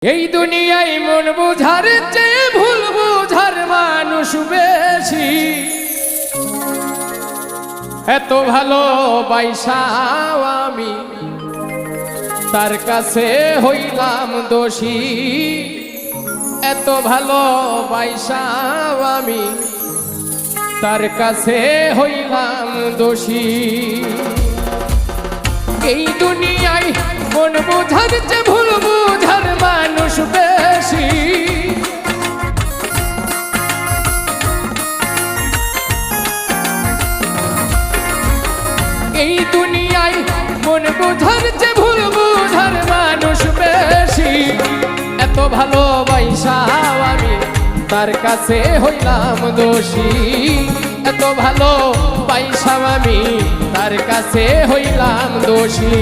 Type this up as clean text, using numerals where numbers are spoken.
এই দুনিয়ায় মন বুঝার চেয়ে ভুল বুঝার মানুষ বেশি। এত ভালোবাসাও আমি তার কাছে হইলাম দোষী। এত ভালোবাসাও আমি তার কাছে হইলাম দোষী। এই দুনিয়ায় মন বুঝার চেয়ে ভুল বুঝার মানুষ বেশি। এই দুনিয়ায় মন বুঝার চেয়ে ভুল বুঝার মানুষ বেশি। এত ভালোবাসাও আমি তার কাছে হইলাম দোষী। এত ভালোবাসাও আমি তার কাছে হইলাম দোষী।